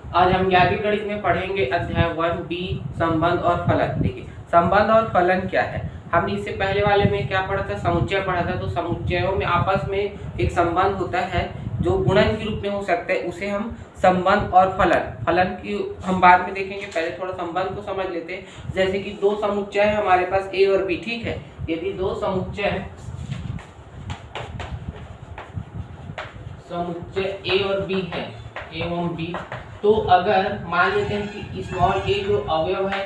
आज हम 11वीं गणित में पढ़ेंगे अध्याय 1B संबंध और फलन। देखिए संबंध और फलन क्या है। हमने इससे पहले वाले में क्या पढ़ा था, समुच्चय पढ़ा था। तो समुच्चयों में आपस में एक संबंध होता है जो गुणन के रूप में हो सकता है, उसे हम संबंध और फलन की हम बाद में देखेंगे। पहले थोड़ा संबंध को समझ लेते हैं। जैसे कि दो समुच्चय है हमारे पास ए और बी, ठीक है। यदि दो समुच्चय ए और बी है, ए एवं बी, तो अगर मान लेते हैं कि स्मॉल ए जो अवयव है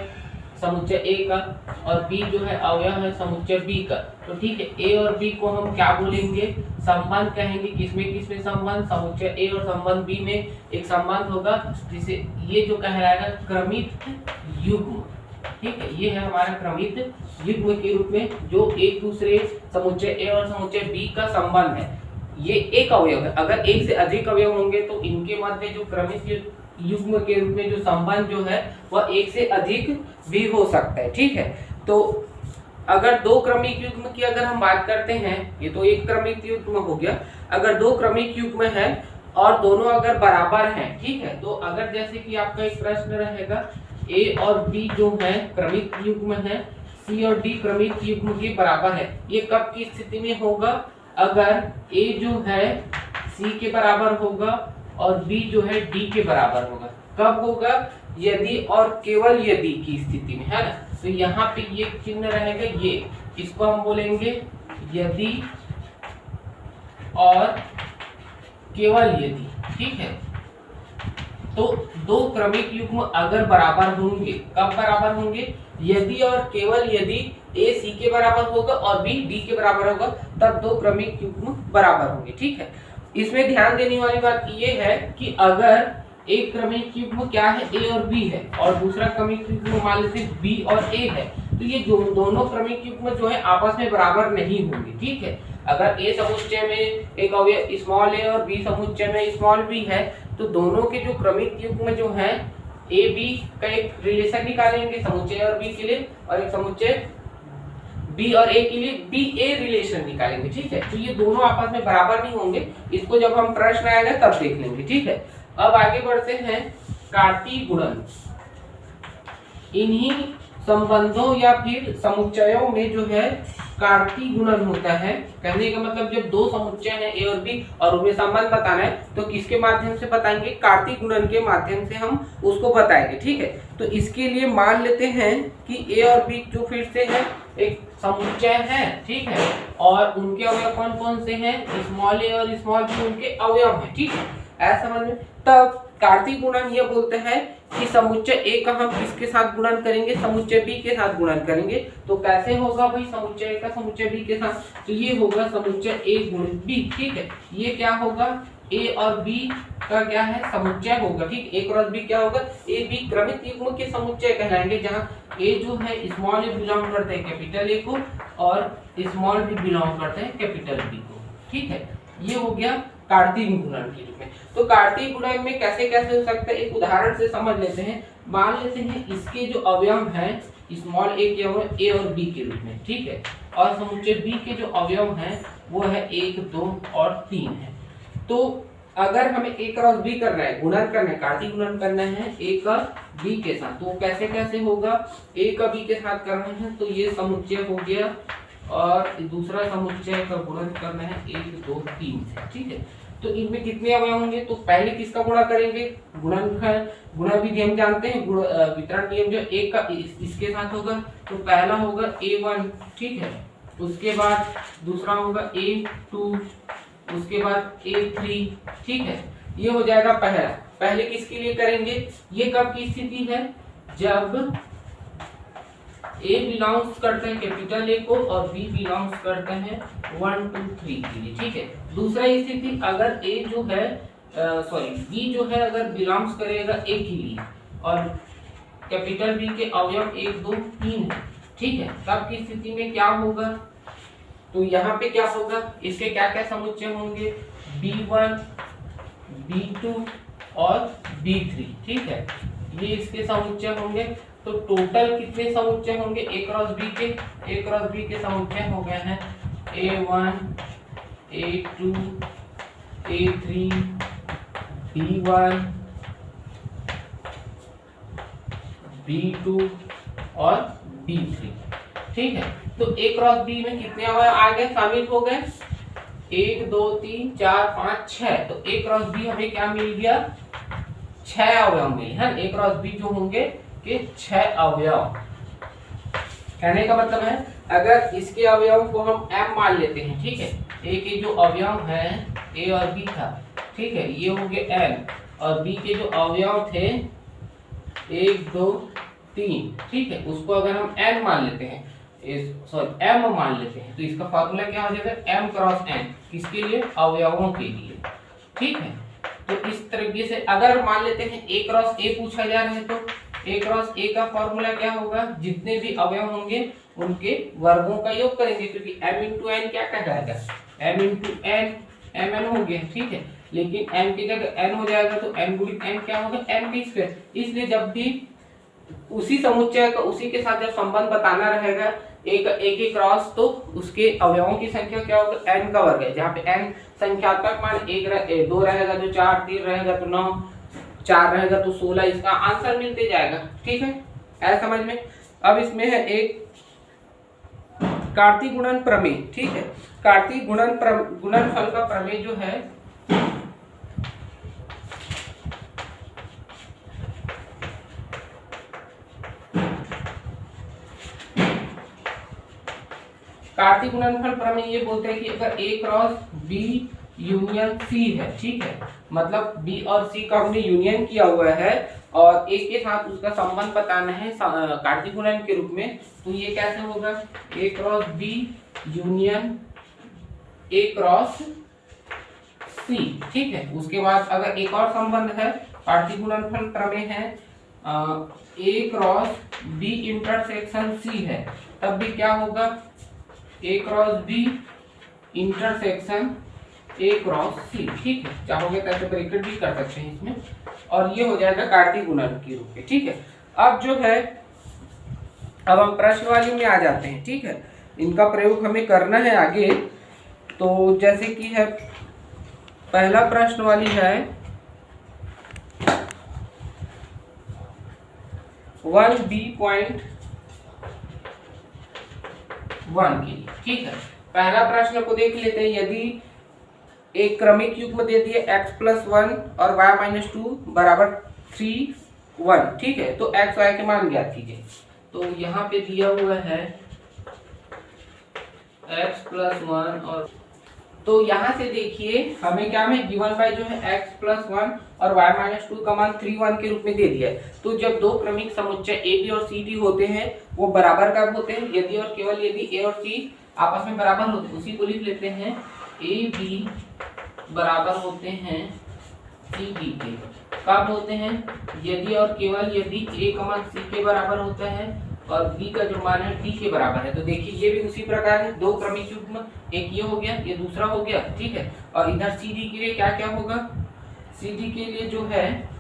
समुच्चय ए का और बी जो है अवयव है समुच्चय बी का, तो ठीक है, ए और बी को हम क्या बोलेंगे, संबंध कहेंगे। किसमें संबंध, समुच्चय ए और संबंध बी में एक संबंध होगा, जिसे ये जो कहलाएगा क्रमित युग्म, ठीक है। ये है हमारा क्रमित युग्म के रूप में जो एक दूसरे समुच्चय ए और समुच्चय बी का संबंध है। ये एक अवयव है, अगर एक से अधिक अवयव होंगे तो इनके मध्य जो क्रमित युग्म के रूप में जो संबंध जो है वह एक से अधिक भी हो सकता है, ठीक है। तो अगर दो क्रमिक युग्म की अगर हम बात करते हैं, ये तो एक क्रमिक युग्म हो गया। अगर दो क्रमिक युग्म है और दोनों अगर बराबर हैं, ठीक है, तो अगर जैसे कि आपका एक प्रश्न रहेगा ए और बी जो है क्रमिक युग्म है, सी और डी क्रमिक युग्म के बराबर है। ये कब की स्थिति में होगा, अगर ए जो है सी के बराबर होगा और बी जो है डी के बराबर होगा। कब होगा, यदि और केवल यदि की स्थिति में, है ना। तो यहाँ पे ये चिन्ह रहेगा, ये इसको हम बोलेंगे यदि और केवल यदि, ठीक है। तो दो क्रमिक युग्म अगर बराबर होंगे, कब बराबर होंगे, यदि और केवल यदि ए सी के बराबर होगा और बी डी के बराबर होगा, तब दो क्रमिक युग्म बराबर होंगे, ठीक है। इसमें ध्यान देने वाली बात ये है कि अगर एक क्रमिक युग्म क्या है, ए और बी है, और दूसरा क्रमिक युग्म मान लेते बी और ए है, तो ये जो दोनों क्रमिक युग्म जो है आपस में बराबर नहीं होंगे, ठीक है। अगर ए समुच्चय में एक अवयव स्मॉल ए और बी समुच्चय में स्मॉल बी है, तो दोनों के जो क्रमिक युग्म जो है ए बी का एक रिलेशन निकालेंगे समुच्चय और बी के लिए, और एक समुच्चय बी और ए के लिए बी ए रिलेशन निकालेंगे, ठीक है। तो ये दोनों आपस में बराबर नहीं होंगे, इसको जब हम प्रश्न आएगा तब देख लेंगे, ठीक है। अब आगे बढ़ते हैं, कार्तीय गुणन। इन्हीं संबंधों या फिर समुच्चयों में जो है कार्तीय गुणन होता है। कहने का मतलब जब दो समुच्चय हैं ए और बी और उनमें संबंध बताना है तो किसके माध्यम से बताएंगे, कार्तीय गुणन के माध्यम से हम उसको बताएंगे, ठीक है। तो इसके लिए मान लेते हैं कि ए और बी जो फिर से है एक समुच्चय है, ठीक है, और उनके अवयव कौन कौन से हैं, स्मॉल ए और स्मॉल बी उनके अवयव हैं, ठीक है, ऐसा समझ में। तब कार्तीय गुणन ये बोलते हैं कि समुच्चय ए का हम किसके साथ गुणन करेंगे, समुच्चय बी के साथ गुणन करेंगे। तो कैसे होगा भाई, समुच्चय ए का समुच्चय बी के साथ, तो ये होगा समुच्चय ए गुणित बी, ठीक है। ये क्या होगा, ए और बी का क्या है, समुच्चय होगा, ठीक। ए क्रॉस बी क्या होगा, ए बी क्रमित युग्म के समुच्चय कहलाएंगे, जहाँ ए जो है स्मॉल ए बिलोंग करते हैं कैपिटल ए को और स्मॉल बी बिलोंग करते हैं कैपिटल बी को, ठीक है। ये हो गया कार्तीय गुणन के रूप में। तो कार्तीय गुणन में कैसे कैसे हो सकता है, एक उदाहरण से समझ लेते हैं। मान लेते हैं इसके जो अवयव हैं स्मॉल ए के अवयव ए और बी के रूप में, ठीक है, और समुच्चय बी के जो अवयव हैं वो है 1 2 और 3 है। तो अगर हमें ए क्रॉस बी करना है, गुणन करना है, कार्तीय गुणन करना है ए का बी के साथ, तो कैसे कैसे होगा, ए का बी के साथ करना है तो ये समुच्चय हो गया और दूसरा समुच्चय का गुणन करना है 1 2 3 से, ठीक है। तो इनमें कितने अवयव होंगे, तो पहले किसका गुणा करेंगे, गुणा विधि हम जानते हैं, वितरण नियम जो एक का इसके साथ होगा, तो पहला होगा a1, ठीक है, उसके बाद दूसरा होगा a2, उसके बाद a3, ठीक है। ये हो जाएगा पहले किसके लिए करेंगे, ये कब की स्थिति है, जब ए बिलोंग्स करते हैं कैपिटल ए को और बी बिलोंग्स करते हैं 1 2 3 के लिए, ठीक है। दूसरा स्थिति अगर ए जो है बी जो है अगर बिलोंग्स करेगा ए के लिए और कैपिटल बी के अवयव 1 2 3 है, ठीक है, तब की स्थिति में क्या होगा, तो यहाँ पे क्या होगा, इसके क्या क्या समुच्चय होंगे, b1 b2 और b3, ठीक है, ये इसके समुच्चय होंगे। तो टोटल कितने समुच्चय होंगे, ए क्रॉस बी के समुच्चय हो गए हैं a1 a2 a3 b1 B2 और B3, ठीक है। तो A क्रॉस B में कितने अवयव आ गए, शामिल हो गए, 1 2 3 4 5 6। तो A क्रॉस B हमें क्या मिल गया, 6 अवयव मिले हैं। A क्रॉस B जो होंगे कि 6 अवयव। कहने का मतलब है अगर इसके अवयव को हम m मान लेते हैं, ठीक है, A के जो अवयव हैं A और B था, ठीक है, ये हो गए m, और B के जो अवयव थे 1 2 3, ठीक है, उसको अगर हम n मान लेते हैं, सॉरी m मान लेते हैं, तो इसका फॉर्मूला क्या हो जाएगा, m क्रॉस n, किसके लिए, अवयवों के लिए, ठीक है। तो इस तरीके से अगर मान लेते हैं a क्रॉस a पूछा जा रहा है, तो a क्रॉस a का फॉर्मूला क्या होगा, जितने भी अवयव होंगे उनके वर्गों का योग करेंगे, क्योंकि m इंटू n क्या कहलाएगा, m इंटू n mn हो गया, ठीक है। लेकिन m की जगह n हो जाएगा तो m गुणित n क्या होगा, n का स्क्वायर। इसलिए जब भी उसी समुच्चय का उसी के साथ जब संबंध बताना रहेगा एक के क्रॉस, तो उसके अवयवों की संख्या क्या होगा, n का वर्ग है, जहाँ पे n संख्यात्मक मान 1 2 रहेगा तो 4, 3 रहेगा तो 9, 4 रहेगा तो 16, इसका आंसर मिलते जाएगा, ठीक है, ऐसा समझ में। अब इसमें है एक कार्तीय गुणन प्रमेय, ठीक है। कार्तीय गुणनफल का प्रमेय जो है कार्तीय गुणनफल प्रमेय ये बोलते हैं कि अगर A cross B union C है, ठीक है, मतलब B और C का हमने यूनियन किया हुआ है और A के साथ उसका संबंध बताना है कार्तीय गुणन के रूप में, तो ये कैसे होगा, A cross B union A cross C, ठीक है। उसके बाद अगर एक और संबंध है, कार्तीय गुणनफल प्रमेय है, A cross B intersection C है, तब भी क्या होगा, A cross B intersection A cross C, ठीक है, चाहोगे तो ऐसे ब्रैकेट भी कर सकते हैं इसमें, और ये हो जाएगा कार्तीय गुणन के रूप में, ठीक है। अब जो है, अब हम प्रश्नवाली में आ जाते हैं, ठीक है, इनका प्रयोग हमें करना है आगे। तो जैसे कि है पहला प्रश्नवाली है 1B.1 के लिए, ठीक है। पहला प्रश्न को देख लेते हैं, यदि एक क्रमिक युग्म दे दिए x+1 और y-2 बराबर 3 1, ठीक है, तो x y के मान ज्ञात कीजिए। तो यहाँ पे दिया हुआ है x+1 और, तो यहाँ से देखिए हमें क्या में गिवन बाय जो है x+1 और y-2 का मान 3 1 के रूप में दे दिया है। तो जब दो क्रमिक समुच्चय AB और CD होते हैं वो बराबर कब होते हैं, यदि और केवल यदि A और C आपस में बराबर होते हैं, उसी को लिख लेते हैं AB बराबर होते हैं CD के। कब होते हैं, यदि और केवल यदि A का मान C के बराबर होता है और B का जो मान है D के बराबर है। तो देखिए ये भी उसी प्रकार है, दो क्रमिक युग्म, एक ये हो गया, ये दूसरा हो गया, ठीक है। और इधर CD के लिए क्या क्या होगा, CD के लिए जो है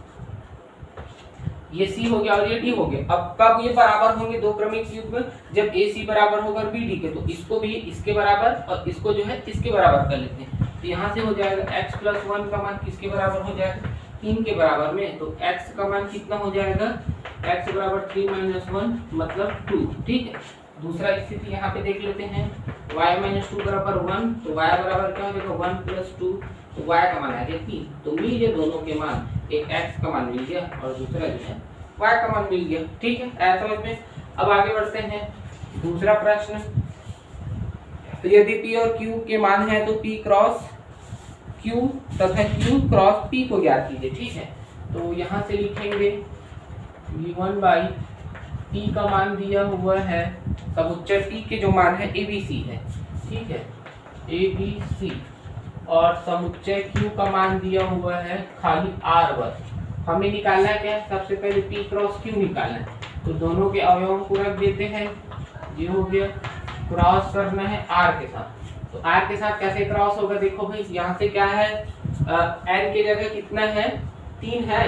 ये C हो गया और ये D हो गया। अब कब ये बराबर होंगे दो क्रमिक युग्म, जब AC बराबर होगा और BD के, तो इसको भी इसके बराबर और इसको जो है इसके बराबर कर लेते हैं। तो यहाँ से हो जाएगा x+1 का मान किसके बराबर हो जाएगा, 3 के बराबर में, तो x का मान कितना हो जाएगा, x बराबर 3 - 1 मतलब 2, ठीक है। दूसरा स्थिति यहाँ पे देख लेते हैं, y-2 बराबर 1, तो y बराबर क्या हो जाएगा 1 + 2, तो y का मान आ गया 3। तो मिल गए दोनों के मान, एक x का मान मिल गया और दूसरा जो है y का मान मिल गया, ठीक है, ऐसा समझ में। अब आगे बढ़ते हैं, दूसरा प्रश्न, तो यदि p और q के मान है तो p क्रॉस q तथा q क्रॉस p को ज्ञात कीजिए, ठीक है। तो यहाँ से लिखेंगे v1/p का मान दिया हुआ है, समुच्चय p के जो मान है abc है, ठीक है, abc, और समुच्चय q का मान दिया हुआ है खाली r1। हमें निकालना है क्या, सबसे पहले p क्रॉस q निकालना है, तो दोनों के अवयवों को रख देते हैं, ये हो गया, क्रॉस करना है r के साथ। तो r के साथ कैसे क्रॉस होगा, देखो भाई यहाँ से क्या है, n की जगह कितना है 3 है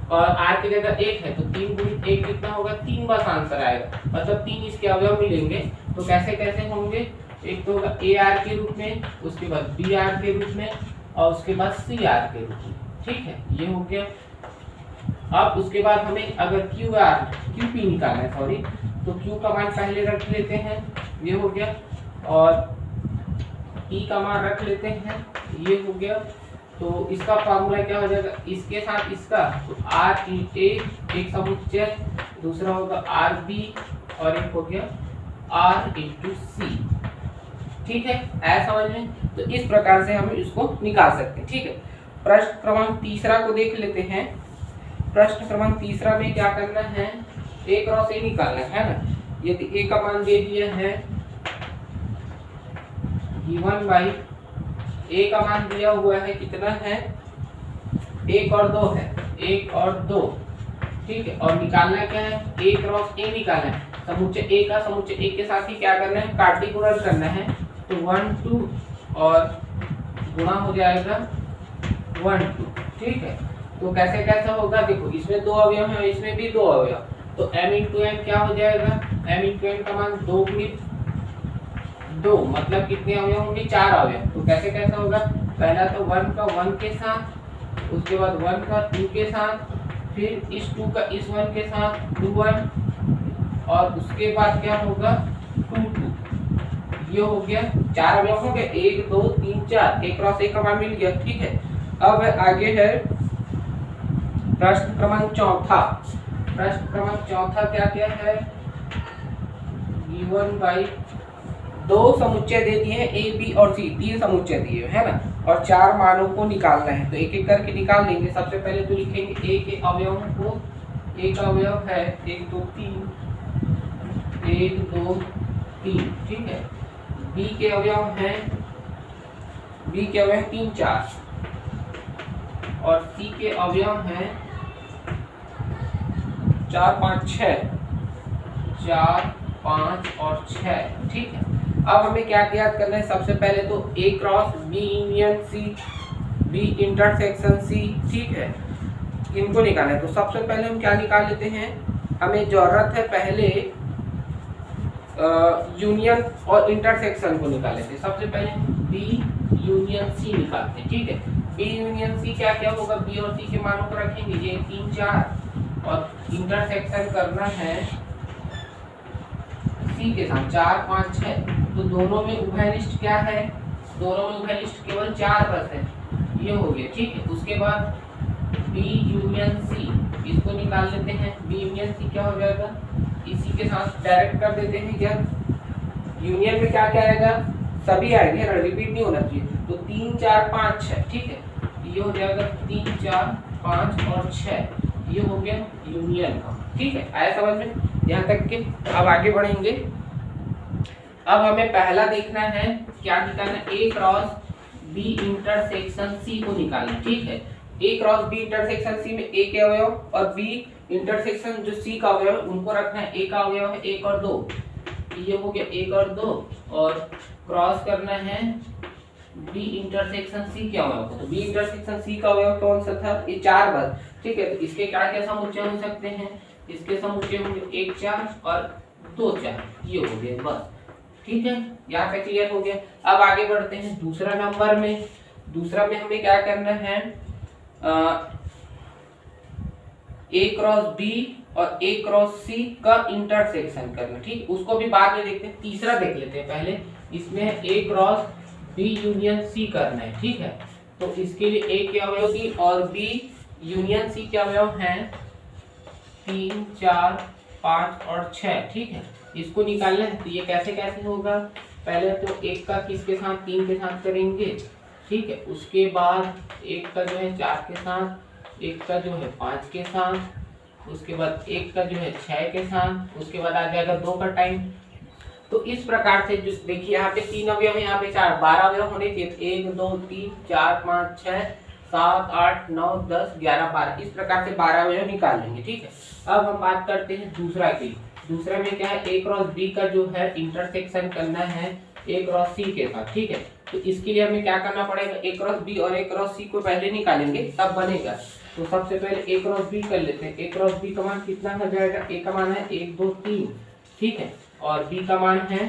और r की जगह 1 है, तो 3 × 1 कितना होगा 3, बस आंसर आएगा, मतलब 3 इसके अवयव मिलेंगे। तो कैसे कैसे होंगे, एक तो होगा AR के रूप में, उसके बाद BR के रूप में और उसके बाद CR के रूप में, ठीक है, ये हो गया। अब उसके बाद हमें अगर क्यू पी निकालना है, सॉरी, तो क्यू का मान पहले रख लेते हैं, ये हो गया, और पी का मान रख लेते हैं, ये हो गया। तो इसका फार्मूला क्या हो जाएगा, इसके साथ इसका, तो आर ए एक समुच्चय, दूसरा होगा आर बी, और एक हो गया आर इंटू सी। ठीक है, ऐसा समझ में। तो इस प्रकार से हम इसको निकाल सकते हैं। ठीक है, प्रश्न क्रमांक तीसरा को देख लेते हैं। प्रश्न क्रमांक तीसरा में क्या करना है, ए क्रॉस ए निकालना है ना। यदि ए का मान दे दिया है गिवन बाई, ए का मान दिया हुआ है, कितना है, 1 और 2 है, 1 और 2। ठीक है, और निकालना क्या है, ए क्रॉस ए निकालना है। समुच्चय ए का समुच्चय ए के साथ ही क्या करना है, काटी गुणन करना है। तो 1 2 और गुणा हो जाएगा 1 2। ठीक है, तो कैसे कैसे होगा, देखो इसमें 2 अवयव है, इसमें भी 2 अवयव, तो m इंटू एन क्या हो जाएगा, m इंटू एन का मान 2 गुणित 2, मतलब कितने अवयव होंगे, 4 अवयव। तो कैसे कैसे होगा, पहला तो 1 का 1 के साथ, उसके बाद 1 का 2 के साथ, फिर इस 2 का इस 1 के साथ 2 1, और उसके बाद क्या होगा 2 2। ये हो गया 4 अवयव हो गए, 1 2 3 4, एक क्रॉस एक का मान मिल गया। ठीक है, अब आगे है प्रश्न क्रमांक चौथा। प्रश्न क्रमांक चौथा क्या क्या है, गिवन बाई 2 समुच्चय दे दिए हैं, ए बी और सी, 3 समुच्चय दिए है ना, और 4 मानों को निकालना है। तो एक एक करके निकाल लेंगे। सबसे पहले तो लिखेंगे ए के अवयवों को, ए का अवयव है 1 2 3, 1 2 3। ठीक है, बी के अवयव हैं, बी के अवयव 3 4, और सी के अवयव हैं 4 5 6, 4 5 और 6। ठीक है, अब हमें क्या याद करना है, सबसे पहले तो A cross B union C, B intersection C. ठीक है, इनको निकालना है। तो सबसे पहले हम क्या निकाल लेते हैं, हमें जरूरत है पहले यूनियन और इंटरसेक्शन को निकाल लेते हैं। सबसे पहले बी यूनियन सी निकालते हैं। ठीक है, बी यूनियन सी क्या क्या होगा, बी और सी के मानों को रखेंगे, ये 3 4, और इंटरसेक्शन करना है सी के साथ 4 5 6। तो दोनों में उभयनिष्ठ क्या है, दोनों में उभयनिष्ठ केवल 4 बस है, ये हो गया। ठीक है, उसके बाद बी यूनियन सी, इसको निकाल लेते हैं। बी यूनियन सी क्या हो जाएगा, इसी के साथ डायरेक्ट कर देते हैं। क्या यूनियन में क्या क्या आएगा, सभी आएंगे ना, रिपीट नहीं होना चाहिए। तो 3 4 5 6। ठीक है, ये हो जाएगा 3 4 5 और 6, ये हो गया यूनियन का। ठीक है, आया समझ में, यहाँ तक के। अब आगे बढ़ेंगे। अब हमें पहला देखना है, क्या निकालना, ए क्रॉस बी इंटरसेक्शन सी को निकालना। ठीक है, ए क्रॉस बी इंटरसेक्शन सी में ए के अवयव और बी इंटरसेक्शन जो सी का अवयव उनको रखना है। ए का अवयव है 1 और 2, ये हो गया 1 और 2, और क्रॉस करना है बी इंटरसेक्शन सी के अवयव को। तो बी इंटरसेक्शन सी का अवयव कौन सा था, ये 4 बस। ठीक है, तो इसके क्या क्या समुच्चय हो सकते हैं, इसके समुच्चय होंगे 1 4 और 2 4, ये हो गए बस। ठीक है, यहाँ पे क्लियर हो गया। अब आगे बढ़ते हैं दूसरा नंबर में। दूसरा में हमें क्या करना है, ए क्रॉस बी और ए क्रॉस सी का इंटरसेक्शन करना। ठीक, उसको भी बाद में देखते हैं। तीसरा देख लेते हैं पहले, इसमें ए क्रॉस बी यूनियन सी करना है। ठीक है, तो इसके लिए ए के अवयव बी और बी यूनियन सी के अवयव हैं 3 4 5 और 6। ठीक है, इसको निकालना है। तो ये कैसे कैसे होगा, पहले तो एक का किसके साथ, 3 के साथ करेंगे। ठीक है, उसके बाद एक का जो है 4 के साथ, एक का जो है 5 के साथ, उसके बाद एक का जो है 6 के साथ, उसके बाद आ जाएगा 2 का टाइम। तो इस प्रकार से जो देखिए यहाँ पे 3 अवयव है, यहाँ पे 4, 12 अवयव होने चाहिए। 1 2 3 4 5 6 7 8 9 10 11 12, इस प्रकार से 12 अवयव निकाल लेंगे। ठीक है, अब हम बात करते हैं दूसरा की। दूसरा में क्या है, ए क्रॉस बी का जो है इंटरसेक्शन करना है ए क्रॉस सी के साथ। ठीक है, तो इसके लिए हमें क्या करना पड़ेगा, ए क्रॉस बी और ए क्रॉस सी को पहले निकालेंगे तब बनेगा। तो सबसे पहले ए क्रॉस बी कर लेते हैं। ए क्रॉस बी का मान कितना हो जाएगा, ए का मान है 1 2 3। ठीक है, और बी का मान है,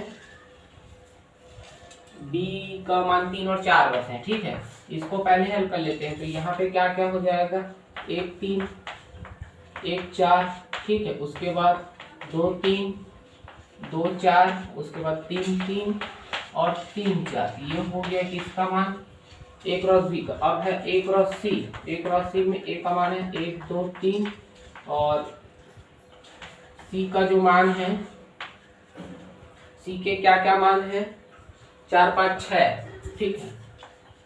बी का मान 3 और 4 बस है। ठीक है, इसको पहले हल कर लेते हैं। तो यहाँ पे क्या क्या हो जाएगा, 1 3 1 4, ठीक है। उसके बाद 2 3, 2 4, उसके बाद 3 3 और 3 4। ये हो गया किसका मान? A क्रॉस B का। अब है A cross C। A cross C में A का मान है 1 2 3 और C का जो मान है, C के क्या क्या मान है? 4 5 6, ठीक है।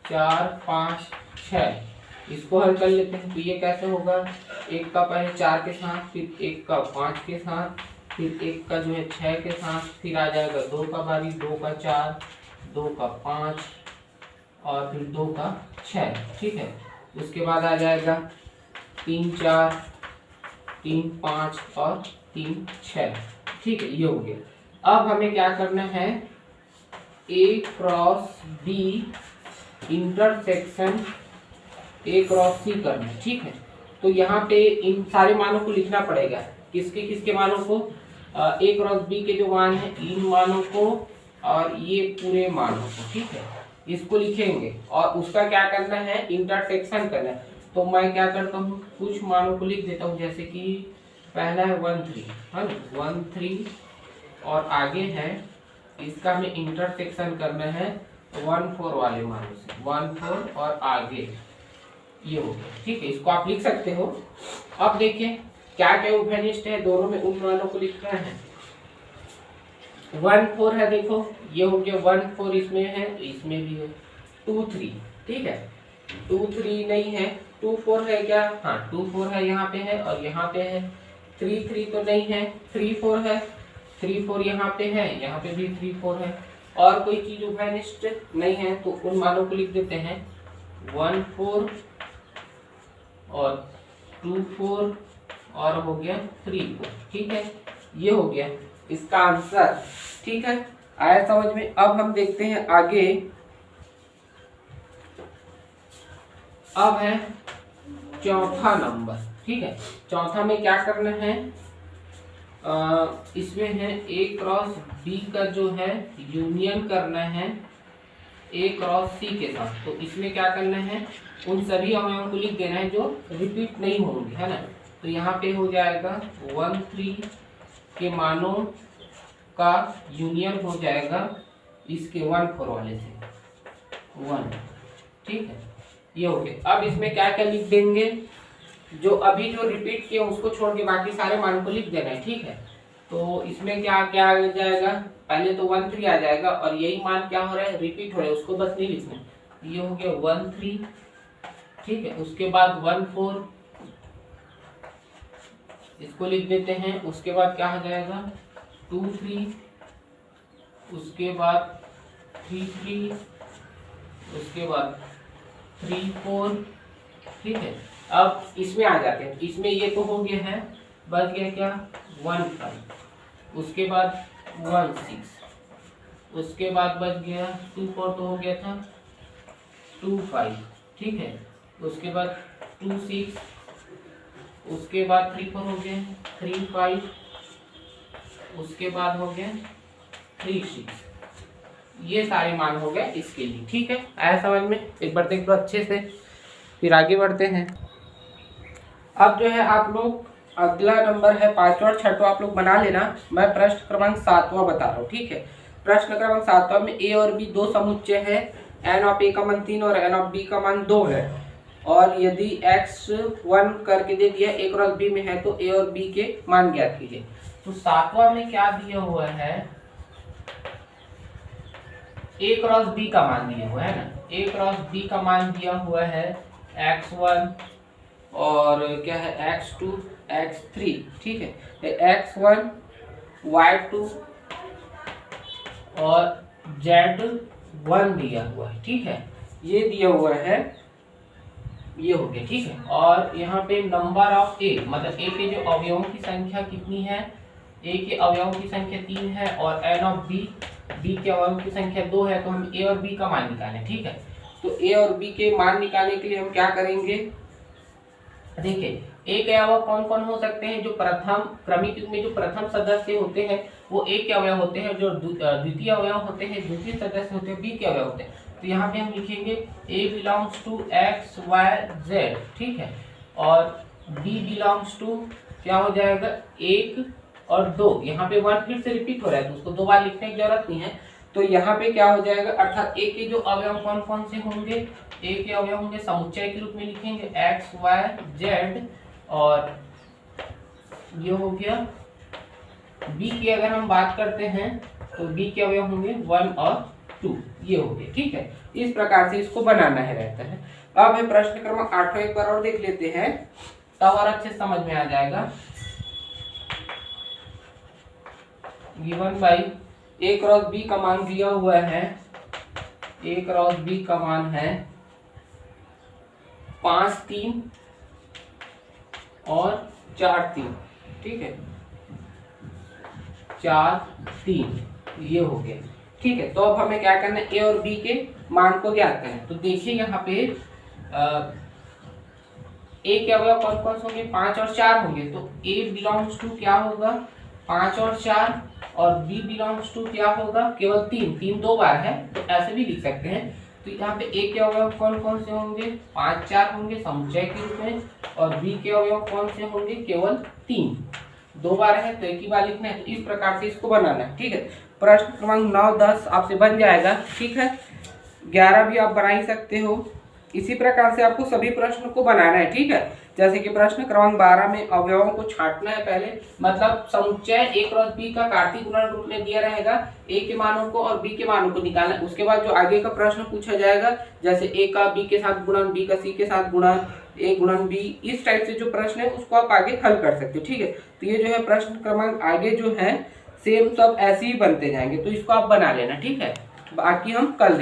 4 5 6 इसको हल कर लेते हैं। तो ये कैसे होगा? एक का पहले 4 के साथ, फिर एक का 5 के साथ, फिर एक का जो है 6 के साथ, फिर आ जाएगा 2 का बारी, 2 का 4, 2 का 5 और फिर 2 का 6, ठीक है। उसके बाद आ जाएगा 3 4, 3 5 और 3 6, ठीक है। ये हो गया। अब हमें क्या करना है? A cross B intersection A cross C करना है, ठीक है। तो यहाँ पे इन सारे मानों को लिखना पड़ेगा। किसके किसके मानों को? A क्रॉस B के जो मान है इन मानों को और ये पूरे मानों को, ठीक है। इसको लिखेंगे और उसका क्या करना है? इंटरसेक्शन करना है। तो मैं क्या करता हूँ, कुछ मानों को लिख देता हूँ, जैसे कि पहला है 1 3, है ना, 1 3 और आगे है इसका हमें इंटरसेक्शन करना है 1 4 वाले मानों से, 1 4 और आगे ये हो गया, ठीक है। इसको आप लिख सकते हो। अब देखिए क्या क्या उभयनिष्ठ है, दोनों में उन मानों को लिखना है। 1 4 है, देखो ये हो गया 1 4, इसमें है, इसमें भी है। 2 3, ठीक है। 2 3 नहीं है, 2 4 है क्या? हाँ 2 4 है, यहाँ पे है और यहाँ पे है। 3 3 तो नहीं है, 3 4 है, 3 4 यहाँ पे है, यहाँ पे भी 3 4 है। और कोई चीज उभयनिष्ठ नहीं है तो उन मानों को लिख देते हैं 1 4 और 2 4 और हो गया 3 4, ठीक है। ये हो गया इसका आंसर, ठीक है। आया समझ में? अब हम देखते हैं आगे। अब है चौथा नंबर, ठीक है। चौथा में क्या करना है? इसमें है A क्रॉस B का जो है यूनियन करना है A क्रॉस C के साथ। तो इसमें क्या करना है? उन सभी अवयवों को लिख देना है जो रिपीट नहीं होंगे, है ना। तो यहाँ पे हो जाएगा 1 3 के मानों का यूनियन हो जाएगा इसके 1 4 वाले से 1, ठीक है। ये हो गया। अब इसमें क्या क्या लिख देंगे? जो अभी जो रिपीट किए उसको छोड़ के बाकी सारे मान को लिख देना है, ठीक है। तो इसमें क्या क्या आ जाएगा? पहले तो 1 3 आ जाएगा और यही मान क्या हो रहा है? रिपीट हो रहा है, उसको बस नहीं लिखना। ये हो गया 1 3, ठीक है। उसके बाद 1 4 इसको लिख देते हैं। उसके बाद क्या हो जाएगा? 2 3, उसके बाद 3 3, उसके बाद 3 4, ठीक है। अब इसमें आ जाते हैं। इसमें ये तो हो गया है, बच गया क्या? 1 5, उसके बाद 1 6, उसके बाद बच गया 2 4 तो हो गया था 2 5, ठीक है। उसके बाद 2 6, उसके बाद 3 4 हो गया 3 5, उसके बाद हो गया 3 6। ये सारे मान हो गए इसके लिए, ठीक है। आया समझ में? एक बार देख लो अच्छे से, फिर आगे बढ़ते हैं। अब जो है आप लोग अगला नंबर है 5वां और 6वां आप लोग बना लेना। मैं प्रश्न क्रमांक 7वां बता रहा हूँ, ठीक है। प्रश्न क्रमांक 7वां में A और B दो समुच्चय है। n ऑफ A का मान 3 और n ऑफ B का मान 2 है। और यदि x1 करके दे दिया A क्रॉस B में है तो A और B के मान ज्ञात कीजिए। तो 7वां में क्या दिया हुआ है? A क्रॉस B का मान दिया हुआ है ना। A क्रॉस B का मान दिया हुआ है x1 और क्या है x2 x3, ठीक है। x1 y2 और z1 दिया हुआ है, ठीक है। ये दिया हुआ है, ये हो गया, ठीक है। और यहाँ पे नंबर ऑफ A मतलब A के जो अवयवों की संख्या कितनी है? A के अवयवों की संख्या 3 है और n ऑफ B के अवयवों की संख्या 2 है। तो हम A और B का मान निकालें, ठीक है। तो A और B के मान निकालने के लिए हम क्या करेंगे? देखिए A के अवयव कौन कौन हो सकते हैं? जो प्रथम क्रमिक युग्म में जो प्रथम सदस्य होते हैं वो A के अवयव होते हैं। जो द्वितीय अवयव होते हैं, द्वितीय सदस्य होते हैं, B के अवयव होते हैं। तो यहाँ पे हम लिखेंगे A belongs to x y z, ठीक है। और बी बिलोंग्स टू क्या हो जाएगा 1 और 2, यहाँ पे 1 फिर से रिपीट हो रहा है तो उसको 2 बार लिखने की जरूरत नहीं है। तो यहाँ पे क्या हो जाएगा, अर्थात ए के जो अवयव कौन कौन से होंगे, ए के अवयव होंगे समुच्चय के रूप में लिखेंगे एक्स वाई जेड, और ये हो गया बी की अगर हम बात करते हैं तो बी के अवयव होंगे 1 और 2, ये हो गए। ठीक है, इस प्रकार से इसको बनाना है रहता है। अब हम प्रश्न क्रमांक 8 एक बार और देख लेते हैं, तब और अच्छे समझ में आ जाएगा। Given by A cross B का मान दिया हुआ है, ए क्रॉस बी का मान है 5 3 और 4 3। ठीक है, 4 3 ये हो गया। ठीक है, तो अब हमें क्या करना है, ए और बी के मान को ज्ञात करना है। तो देखिए यहाँ पे ए के अवयव कौन कौन से होंगे, 5 और 4 होंगे। तो ए बिलोंग्स टू क्या होगा 5 और 4, और बी बिलोंग्स टू क्या होगा केवल 3, 3 2 बार है तो ऐसे भी लिख सकते हैं। तो यहाँ पे ए के अवयव कौन कौन से होंगे 5 4 होंगे समुच्चय के रूप में, और बी के अवयव कौन से होंगे केवल 3, 2 बार है तो एक ही बार लिखना है। तो इस प्रकार से इसको बनाना है। ठीक है, प्रश्न क्रमांक 9 10 आपसे बन जाएगा। ठीक है, 11 भी आप बना ही सकते हो। इसी प्रकार से आपको सभी प्रश्न को बनाना है। ठीक है, जैसे कि प्रश्न क्रमांक 12 में अवयवों को छांटना है पहले, मतलब समुच्चय ए क्रॉस बी का कार्तीय गुणन रूप में दिया रहेगा, ए के मानों को और बी के मानों को निकालना है। उसके बाद जो आगे का प्रश्न पूछा जाएगा, जैसे ए का बी के साथ गुणन, बी का सी के साथ गुणन, ए गुणन बी, इस टाइप से जो प्रश्न है उसको आप आगे हल कर सकते हो। ठीक है, तो ये जो है प्रश्न क्रमांक आगे जो है सेम सब ऐसे ही बनते जाएंगे, तो इसको आप बना लेना। ठीक है, बाकी हम कल